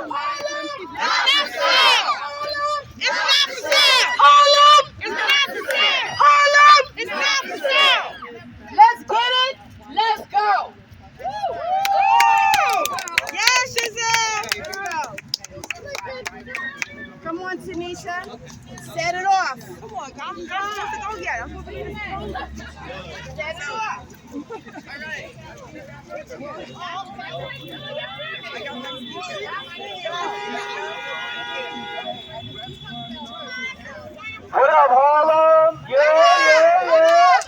Let's get it. Let's go. Yes, Shazam! Come on, Tanisha. Set it off. Come on, guys. Go get it. Set it off. All right. What up, Harlem? Yeah.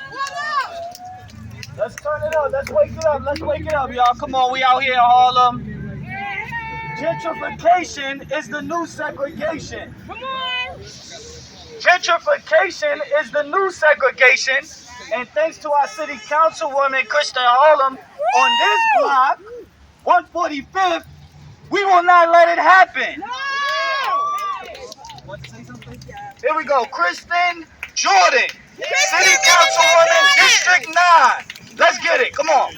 Let's turn it up. Let's wake it up, y'all. Come on, we out here in Harlem. Gentrification is the new segregation. Come on. Gentrification is the new segregation. And thanks to our city councilwoman, Krista Harlem, on this block, 145th, we will not let it happen. Here we go. Kristen Jordan, city councilwoman, District 9. Let's get it. Come on.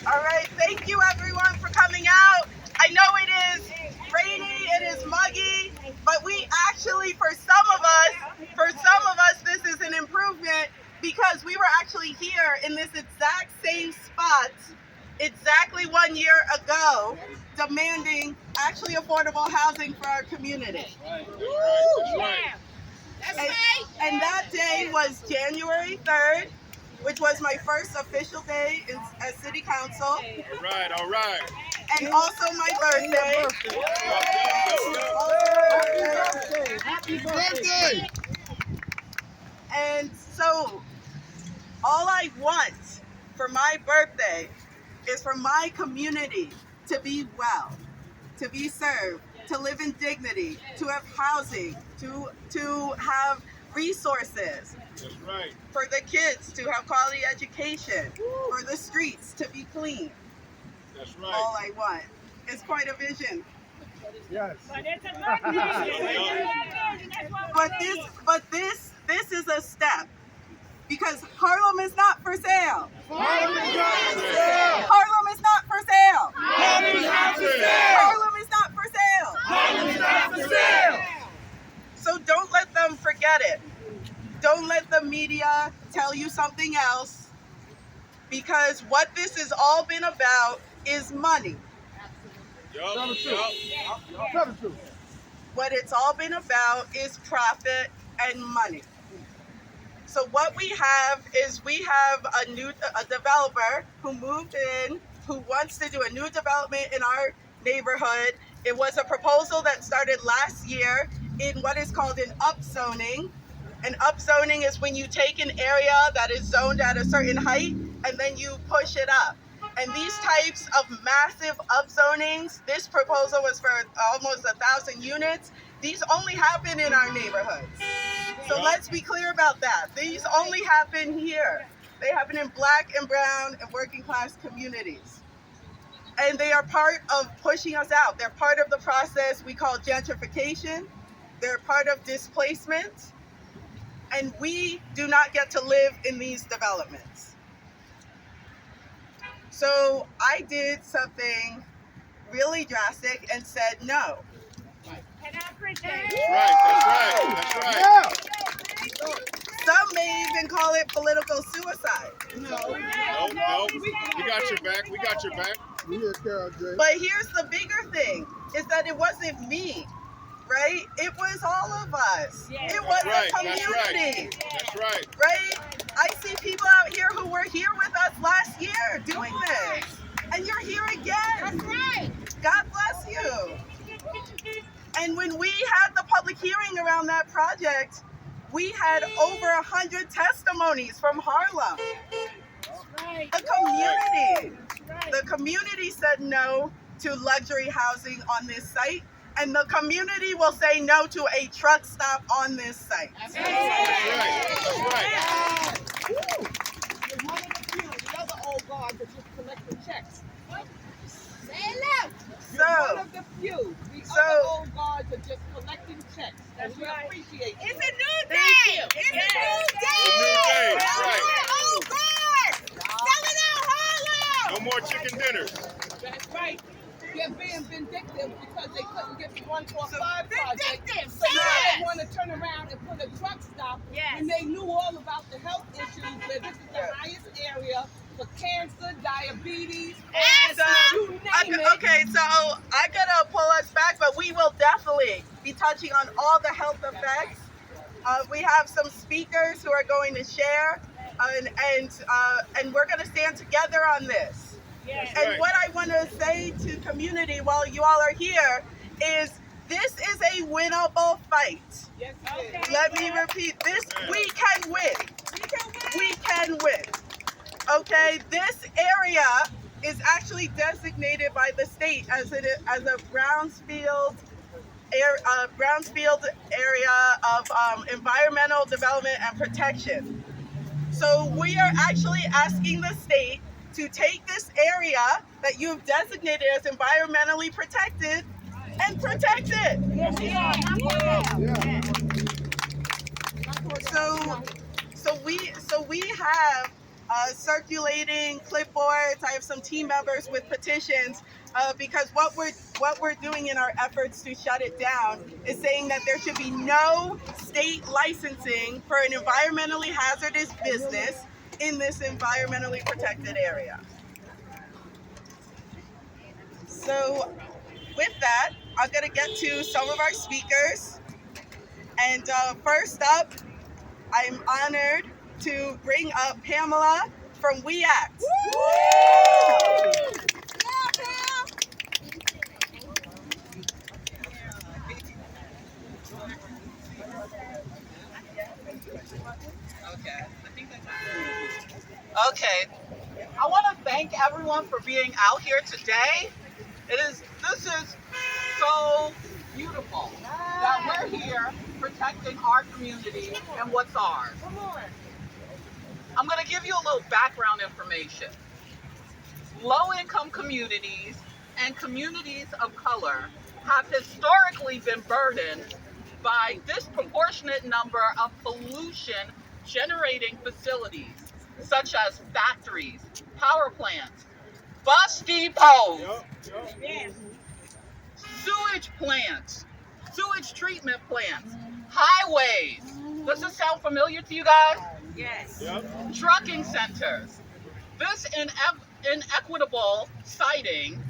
All right. Thank you, everyone, for coming out. I know it is rainy, it is muggy, but we actually, for some of us, this is an improvement because we were actually here in this exact same spot exactly 1 year ago, demanding actually affordable housing for our community. And that day was January 3rd, which was my first official day as city council. All right. And also my birthday. Happy birthday. And so all I want for my birthday is for my community to be well, to be served, to live in dignity, to have housing, to have resources. That's right. For the kids to have quality education, for the streets to be clean. That's right. All I want. It's quite a vision. Yes. But this is a step, because Harlem is not for sale. Harlem is not for sale. Harlem is not for sale. Harlem is not for sale. Harlem is not for sale. Harlem is not for sale. So don't let them forget it. Don't let the media tell you something else, because what this has all been about is money. Tell the truth. What it's all been about is profit and money. So what we have is we have a developer who moved in, who wants to do a new development in our neighborhood. It was a proposal that started last year in what is called an upzoning. An upzoning is when you take an area that is zoned at a certain height and then you push it up. And these types of massive upzonings, this proposal was for almost 1,000 units. These only happen in our neighborhoods. So let's be clear about that. These only happen here. They happen in Black and brown and working class communities. And they are part of pushing us out. They're part of the process we call gentrification. They're part of displacement. And we do not get to live in these developments. So I did something really drastic and said no. That's right. Some may even call it political suicide. No. We got your back. But here's the bigger thing, is that it wasn't me, right? It was all of us. It was the community. That's right. Right? I see people out here who were here with us last year doing this. And you're here again. That's right. God bless you. And when we had the public hearing around that project, we had over 100 testimonies from Harlem. The community said no to luxury housing on this site, and the community will say no to a truck stop on this site. That's right. The other old guard that just collecting checks. So, One of the few. The other old guards are just collecting checks. That's we appreciate you. It's a new day. It's a new day. That's right. Oh, God. Selling out Harlem. No more chicken dinners. That's right. They're being vindictive because they couldn't get the 145 project. Vindictive, So now yes. they want to turn around and put a truck stop Yes. when they knew all about the health issues, where this is the highest area for cancer, diabetes, asthma, you name it. Okay, so I gotta pull us back, but we will definitely be touching on all the health effects. We have some speakers who are going to share, and we're going to stand together on this. Yes. And Right. what I want to say to community while you all are here is this is a winnable fight. Yes, it is. Let me repeat this. We can win. We can win. Okay, this area is actually designated by the state as a brownfield area of environmental development and protection. So we are actually asking the state to take this area that you've designated as environmentally protected and protect it. So we have circulating clipboards. I have some team members with petitions because what we're doing in our efforts to shut it down is saying that there should be no state licensing for an environmentally hazardous business in this environmentally protected area. So with that, I'm going to get to some of our speakers. And first up, I'm honored to bring up Pamela from We Act. Okay. I want to thank everyone for being out here today. This is so beautiful that we're here protecting our community and what's ours. I'm going to give you a little background information. Low-income communities and communities of color have historically been burdened by disproportionate number of pollution generating facilities such as factories, power plants, bus depots, sewage plants, sewage treatment plants, highways. Does this sound familiar to you guys? Yes. Trucking centers. This inequitable siting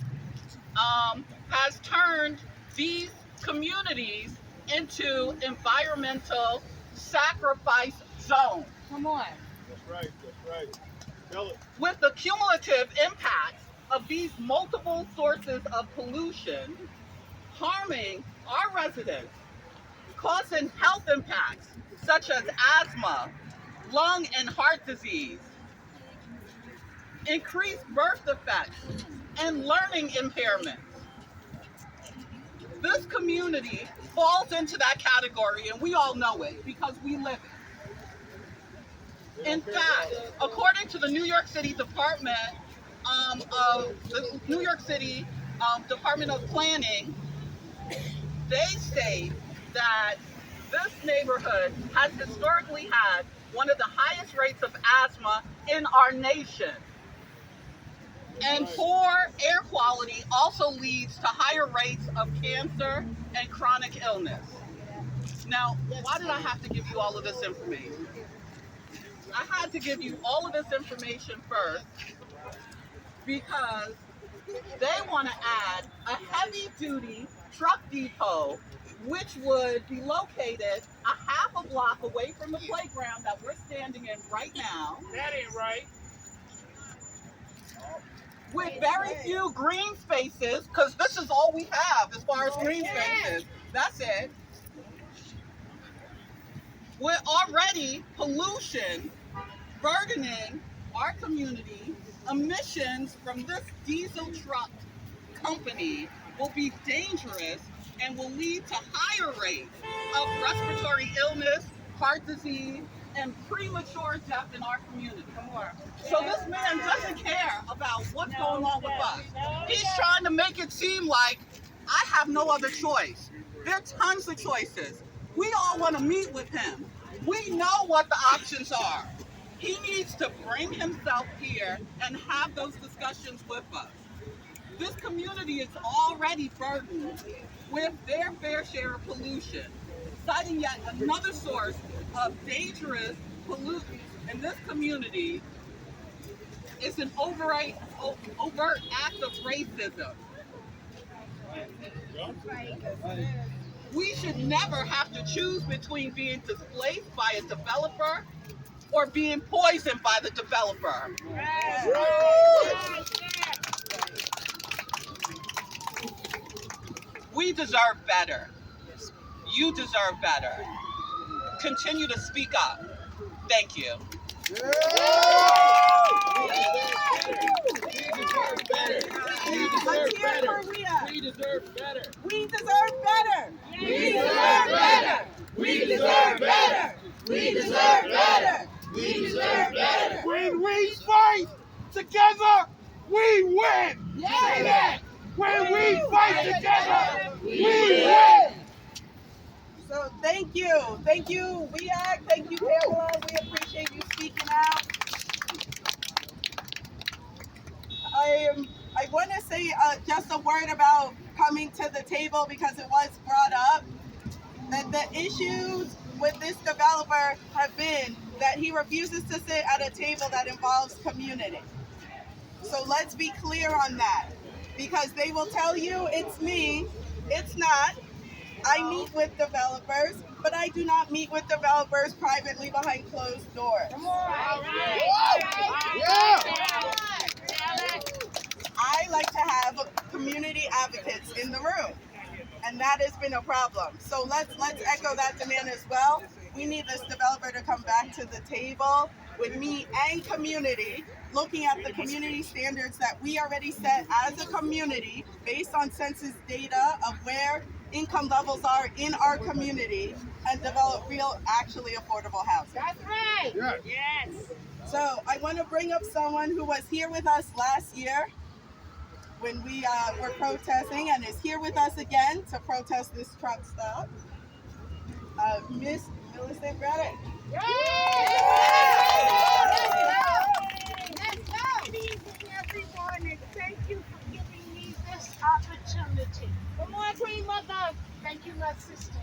has turned these communities into environmental sacrifice zones. Come on. That's right. That's right. Tell it. With the cumulative impacts of these multiple sources of pollution harming our residents, causing health impacts such as asthma, lung and heart disease, increased birth defects, and learning impairments. This community falls into that category, and we all know it because we live it. In fact, according to the New York City Department Department of Planning, they say that this neighborhood has historically had one of the highest rates of asthma in our nation. And poor air quality also leads to higher rates of cancer and chronic illness. Now, why did I have to give you all of this information? I had to give you all of this information first because they want to add a heavy-duty truck depot, which would be located a half a block away from the playground that we're standing in right now. That ain't right. With very few green spaces, because this is all we have as far as green spaces. That's it. With already pollution burdening our community, emissions from this diesel truck company will be dangerous and will lead to higher rates of respiratory illness, heart disease, and premature death in our community. So this man doesn't care about what's going on with us. He's trying to make it seem like I have no other choice. There are tons of choices. We all want to meet with him. We know what the options are. He needs to bring himself here and have those discussions with us. This community is already burdened with their fair share of pollution, citing yet another source of dangerous pollutants in this community is an overt act of racism. We should never have to choose between being displaced by a developer or being poisoned by the developer. We deserve better. You deserve better. Continue to speak up. Thank you. We deserve better. We deserve better. We deserve better. We deserve better. We deserve better. We deserve better. We deserve better. We deserve better. When we fight together, we win. Say that. When we fight together, we win. So thank you. Thank you, WEAC. Thank you, Pamela. We appreciate you speaking out. I want to say just a word about coming to the table because it was brought up that the issues with this developer have been that he refuses to sit at a table that involves community. So let's be clear on that because they will tell you it's me. It's not. I meet with developers, but I do not meet with developers privately behind closed doors. Come on. Yeah. I like to have community advocates in the room, and that has been a problem. So let's echo that demand as well. We need this developer to come back to the table with me and community, looking at the community standards that we already set as a community based on census data of where income levels are in our community and develop real, actually affordable housing. That's right. Yeah. Yes. So I want to bring up someone who was here with us last year when we were protesting and is here with us again to protest this truck stop. Miss Millicent Reddick. Good evening, everyone, and thank you for giving me this opportunity. Come on, Queen Mother. Thank you, my sisters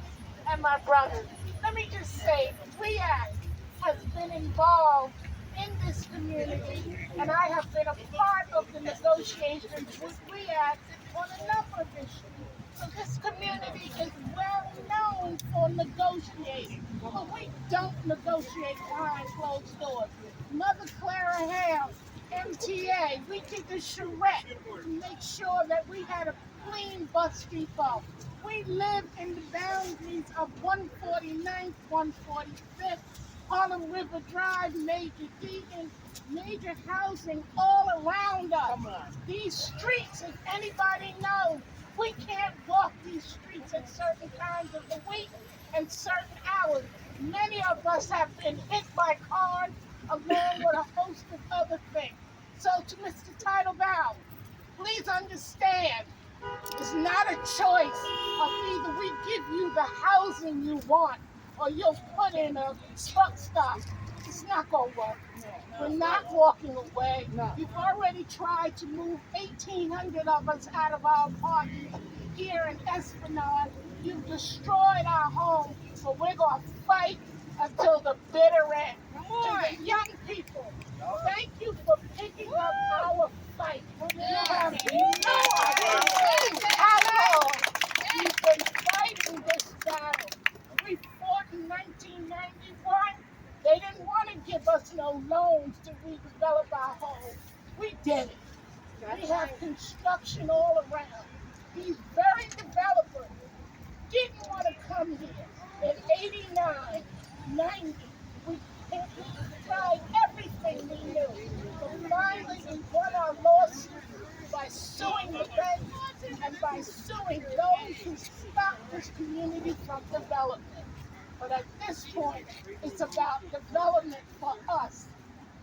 and my brothers. Let me just say, WEAC has been involved in this community, and I have been a part of the negotiations with WEAC on a number of issues. So this community is well known for negotiating, but we don't negotiate behind closed doors. Mother Clara Hale, MTA, we did the charrette to make sure that we had a clean bus depot. We live in the boundaries of 149th, 145th, Harlem River Drive, Major Deegan, major housing all around us. These streets, if anybody knows, we can't walk these streets at certain times of the week and certain hours. Many of us have been hit by cars along with a host of other things. So to Mr. Tidal Val, please understand, it's not a choice of either we give you the housing you want or you'll put in a truck stop. It's not going to work. We're not walking away. You've already tried to move 1,800 of us out of our apartment here in Esplanade. You've destroyed our home, but we're going to fight until the bitter end. To the young people, thank you for picking up our fight. You have no idea how long we've been fighting this battle. We fought in 1991. They didn't want to give us no loans to redevelop our home. We did it. We have construction all around. These very developers didn't want to come here. In 89, 90, we tried everything we knew. But finally, we won our lawsuit by suing the banks and by suing those who stopped this community from development. But at this point, it's about development for us.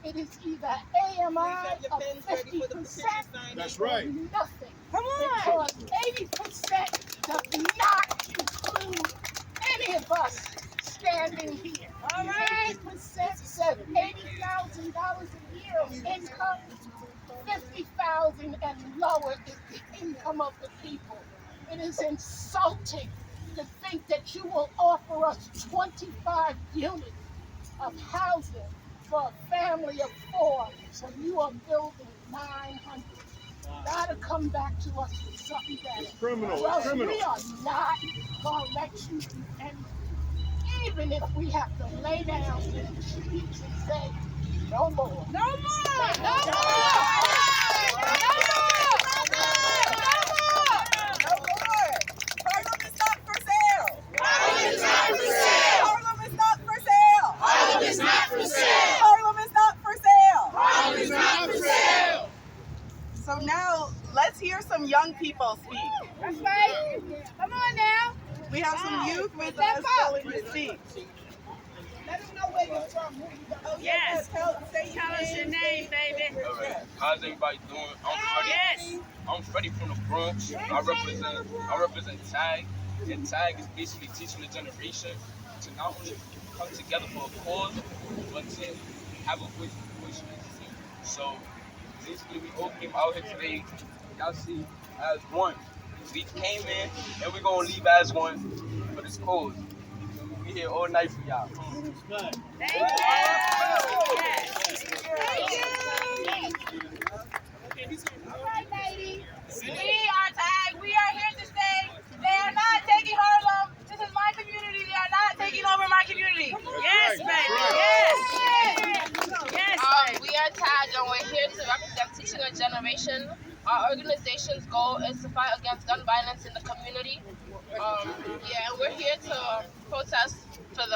It is either AMI of 50%. That's right. Or nothing. Come on. Because 80% does not include any of us standing here. All right. 80% says 80,000 come up with people. It is insulting to think that you will offer us 25 units of housing for a family of 4 when you are building 900. Gotta come back to us with something better. It's criminal. Well, It's criminal. we are not gonna let you do anything, even if we have to lay down in the streets and say, no more. No more! No more! Harlem is not for sale. Harlem is not for sale! Harlem is not for sale. Harlem is not for sale! Harlem is not for sale. Harlem is not for sale! So now let's hear some young people speak. That's right. Come on now. We have some youth with us willing to speak. Let them know where you're from. Who you got. Oh, yes. Tell us your name, baby. All right. How's everybody doing? I'm Freddie from the Bronx. I represent TAG, and TAG is basically teaching the generation to not only come together for a cause, but to have a voice. So basically, we all came out here today. Y'all see, as one. We came in, and we're gonna leave as one for this cause. We here all night for y'all. Thank you! All right, lady. We are TAG. We are here to say they are not taking Harlem. This is my community. They are not taking over my community. Yes, baby! Yes! We are TAG and we're here to represent Teaching a Generation. Our organization's goal is to fight against gun violence in the community. And we're here to protest for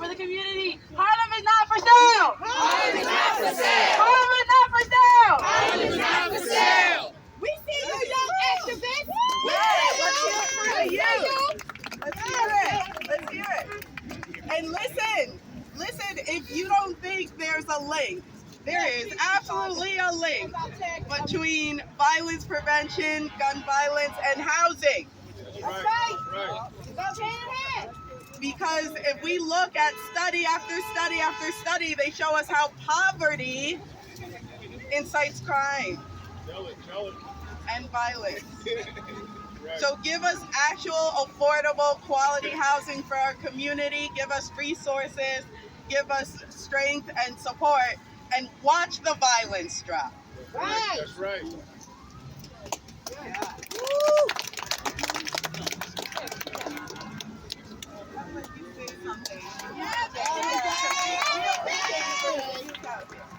the community. Harlem is not for sale. Harlem is not for sale! Harlem is not for sale. Harlem is not for sale! We see you, young activists. Let's hear it. And listen, if you don't think there's a link, there is absolutely a link between violence prevention, gun violence, and housing. That's right. Because if we look at study after study after study, they show us how poverty incites crime Tell it. and violence. Right. So give us actual affordable quality housing for our community, give us resources, give us strength and support, and watch the violence drop. That's right.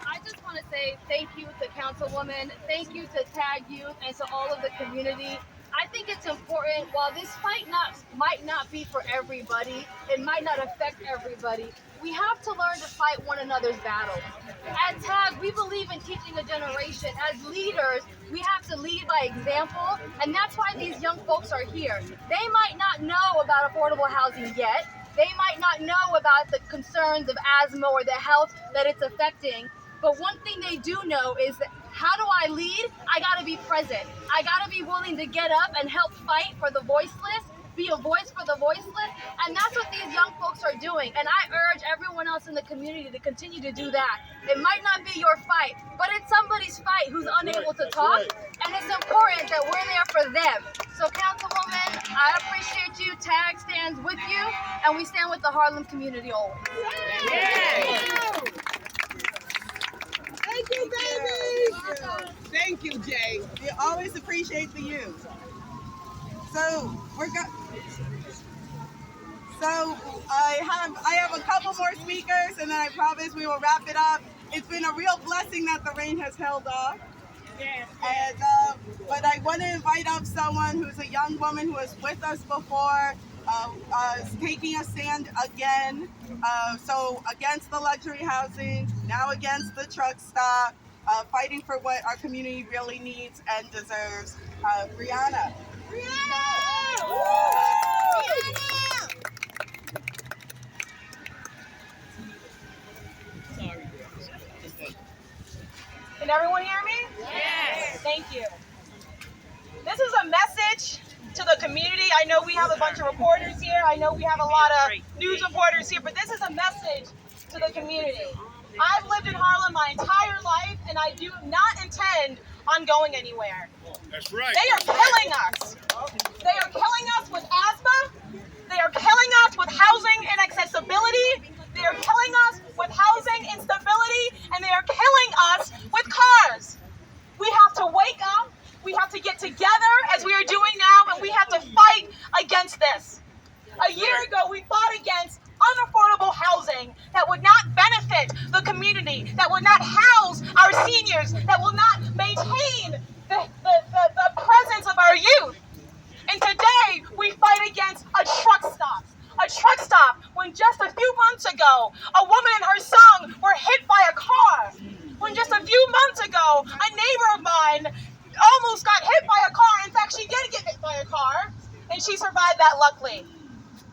I just want to say thank you to Councilwoman, thank you to TAG Youth, and to all of the community. I think it's important, while this fight might not be for everybody, it might not affect everybody, we have to learn to fight one another's battles. At TAG, we believe in teaching a generation. As leaders, we have to lead by example, and that's why these young folks are here. They might not know about affordable housing yet. They might not know about the concerns of asthma or the health that it's affecting. But one thing they do know is that how do I lead? I gotta be present. I gotta be willing to get up and help fight for the voiceless, be a voice for the voiceless, and that's what these young folks are doing. And I urge everyone else in the community to continue to do that. It might not be your fight, but it's somebody's fight who's unable to talk, and it's important that we're there for them. So Councilwoman, I appreciate you. TAG stands with you, and we stand with the Harlem community always. Thank you, baby! Thank you, Jay. We always appreciate the youth. So I have a couple more speakers, and then I promise we will wrap it up. It's been a real blessing that the rain has held off. And but I want to invite up someone who's a young woman who was with us before, taking a stand again. So against the luxury housing, now against the truck stop, fighting for what our community really needs and deserves. Brianna. Can everyone hear me? Yes. Thank you. This is a message to the community. I know we have a bunch of reporters here. I know we have a lot of news reporters here, but this is a message to the community. I've lived in Harlem my entire life, and I do not intend on going anywhere. That's right. They are killing us. They are killing us with asthma. They are killing us with housing inaccessibility. They are killing us with housing instability. And they are killing us with cars. We have to wake up. We have to get together as we are doing now, and we have to fight against this. A year ago, we fought against unaffordable housing that would not benefit the community, that would not house our seniors, that will not maintain the presence of our youth. And today, we fight against a truck stop. A truck stop when just a few months ago, a woman and her son were hit by a car. When just a few months ago, a neighbor of mine almost got hit by a car. In fact, she did get hit by a car, and she survived that luckily.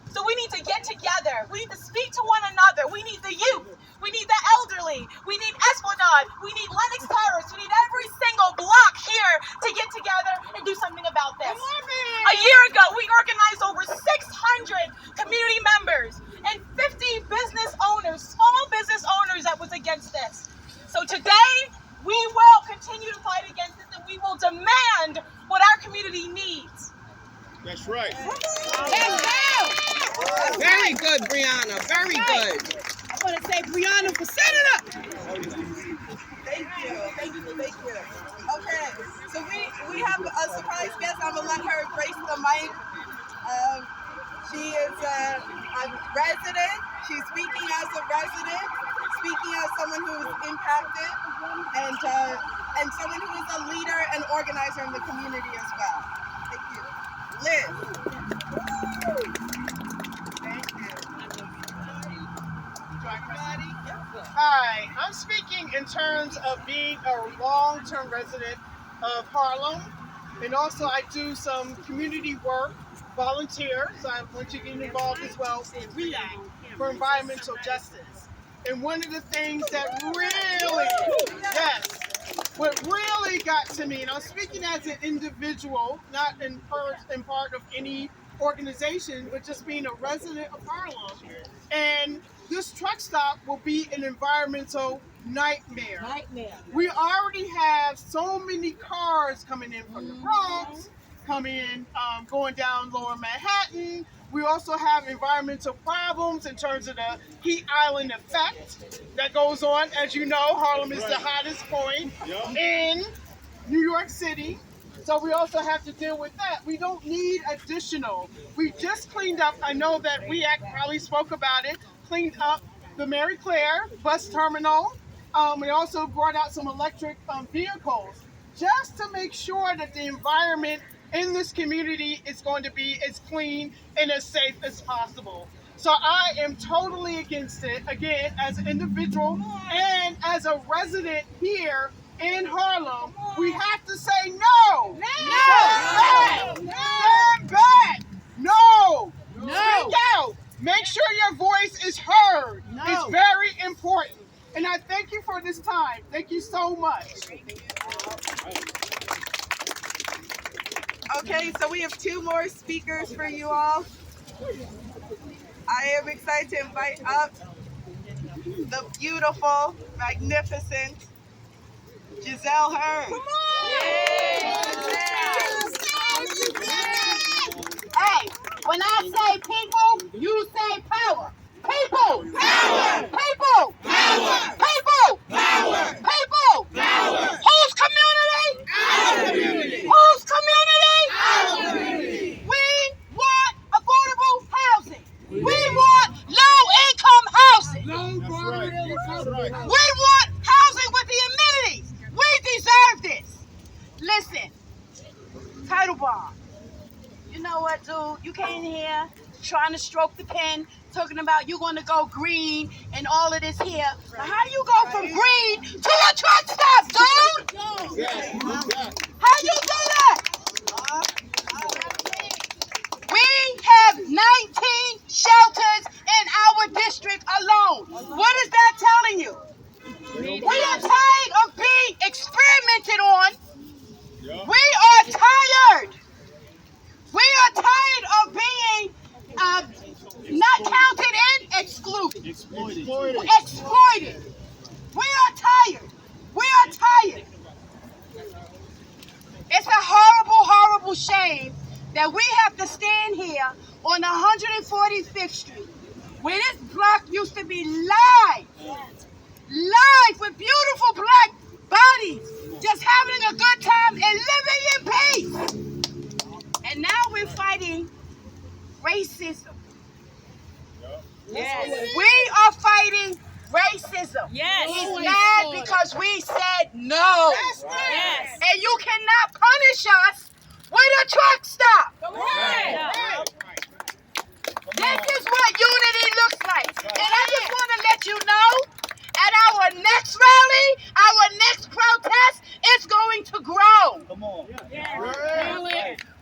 So we need to get together. We need to speak to one another. We need the youth. We need the elderly. We need Esplanade. We need Lenox Terrace. We need every single block here to get together and do something about this. A year ago, we organized over 600 community members and 50 business owners, small business owners that was against this. So today, we will continue to fight against this, and we will demand what our community needs. That's right. Very good, Brianna. Very good. I want to say Brianna for senator. Thank you. Okay, so we have a surprise guest. I'm gonna let her grace the mic. She is a resident. She's speaking as a resident, speaking as someone who is impacted, and someone who is a leader and organizer in the community as well. Thank you, Liz. Hi, I'm speaking in terms of being a long-term resident of Harlem, and also I do some community work, volunteer, so I'm going to get involved as well in REACT for environmental justice. And one of the things that what really got to me, and I'm speaking as an individual, not in part of any organization, but just being a resident of Harlem. And this truck stop will be an environmental nightmare. We already have so many cars coming in from the Bronx, going down Lower Manhattan. We also have environmental problems in terms of the heat island effect that goes on. As you know, Harlem is the hottest point in New York City. So we also have to deal with that. We don't need additional. We just cleaned up, I know that REACT probably spoke about it, cleaned up the Mary Claire bus terminal. We also brought out some electric vehicles just to make sure that the environment in this community is going to be as clean and as safe as possible. So I am totally against it, again, as an individual and as a resident here in Harlem. We have to say no! Stand back! No! Speak out! Make sure your voice is heard. It's very important. And I thank you for this time. Thank you so much. Okay, so we have two more speakers for you all. I am excited to invite up the beautiful, magnificent Giselle Hearn. Come on! Hey, when I say people, you say power. People! Power! People! Power! People! Power! People! Power! Whose community? Our community! Whose community? Our community! We want affordable housing. We want low-income housing. We want housing with the amenities. We deserve this. Listen, title bond. You know what, dude? You came here trying to stroke the pen, talking about you're going to go green and all of this here. But how do you go from green to a truck stop, dude? How you do that? We have 19 shelters in our district alone. What is that telling you? We are tired of being experimented on. We are tired. We are tired of being not counted in, excluded. Exploited. We are tired. We are tired. terrible shame that we have to stand here on 145th Street, where this block used to be live with beautiful black bodies, just having a good time and living in peace. And now we're fighting racism. Yes. We are fighting racism. Yes. He's mad because we said no. That's right. Yes. And you cannot punish us with a truck stop. Right. This is what unity looks like. And I just want to let you know, at our next rally, our next protest, it's going to grow. Come on.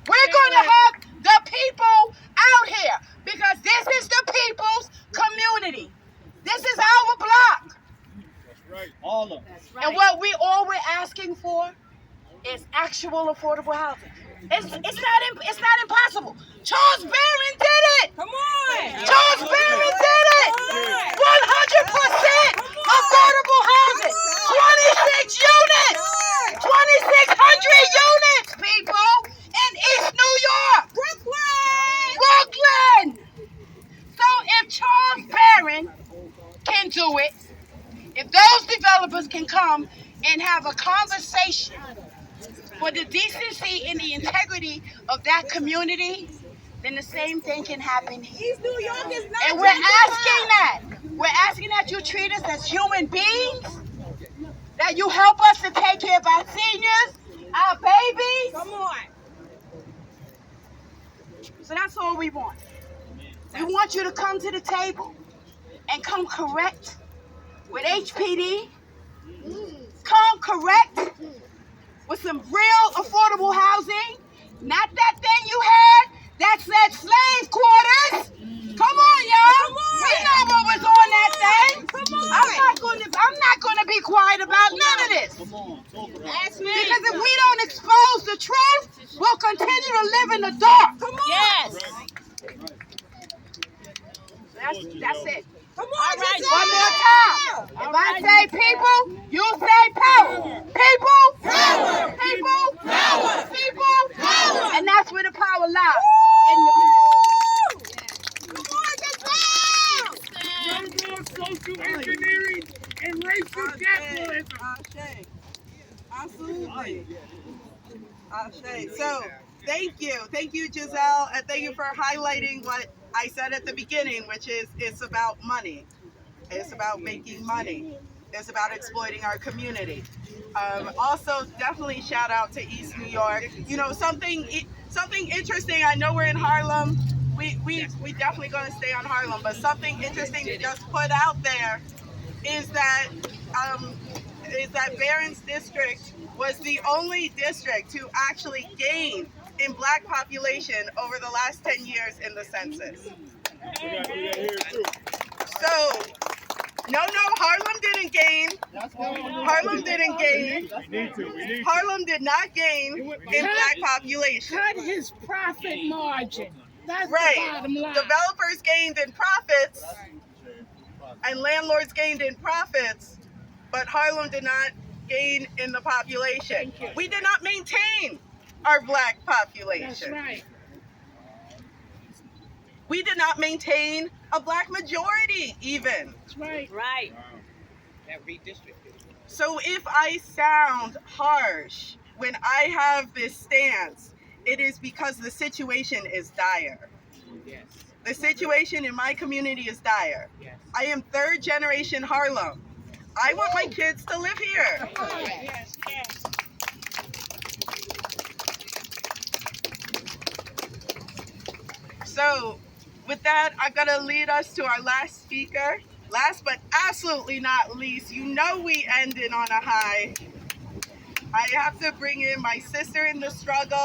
We're going to have the people out here because this is the people's community. This is our block. That's right. All of them. And what we're asking for is actual affordable housing. It's not impossible. Charles Barron did it. Come on. Charles Barron did it. 100% affordable housing. 26 units. 2,600 units, people, in East New York. Brooklyn. So if Charles Barron can do it, if those developers can come and have a conversation for the decency and the integrity of that community, then the same thing can happen here. East New York is not. And we're asking that. We're asking that you treat us as human beings, that you help us to take care of our seniors, our babies. Come on. So that's all we want. We want you to come to the table and come correct with HPD. Come correct with some real affordable housing. Not that thing you had that said slave quarters. Come on, y'all. We know what was on that thing. I'm not gonna be quiet about none of this. Come on. Talk about it. Because if we don't expose the truth, we'll continue to live in the dark. Come on. Yes. That's it. Come on. All right, one more time. If I say people, you say power. People, power. People, power. People, power. And that's where the power lies. In the Come on, Social engineering and racist capitalism. Absolutely. So, thank you, Giselle, and thank you for highlighting what I said at the beginning, which is it's about money. It's about making money. It's about exploiting our community. Also, definitely shout out to East New York. You know, something interesting. I know we're in Harlem. We definitely going to stay on Harlem, but something interesting to just put out there is that Barron's district was the only district to actually gain in black population over the last 10 years in the census. So, no, Harlem didn't gain. Harlem didn't gain. Harlem did not gain in black population. Cut his profit margin. That's Right. the bottom line. Developers gained in profits and landlords gained in profits, but Harlem did not gain in the population. We did not maintain our black population. That's right. We did not maintain a black majority even. That's right. Right. So if I sound harsh when I have this stance, it is because the situation is dire. Yes. The situation in my community is dire. Yes. I am third generation Harlem. I want my kids to live here. Yes. Yes. So with that, I'm going to lead us to our last speaker. Last but absolutely not least, you know we ended on a high. I have to bring in my sister in the struggle,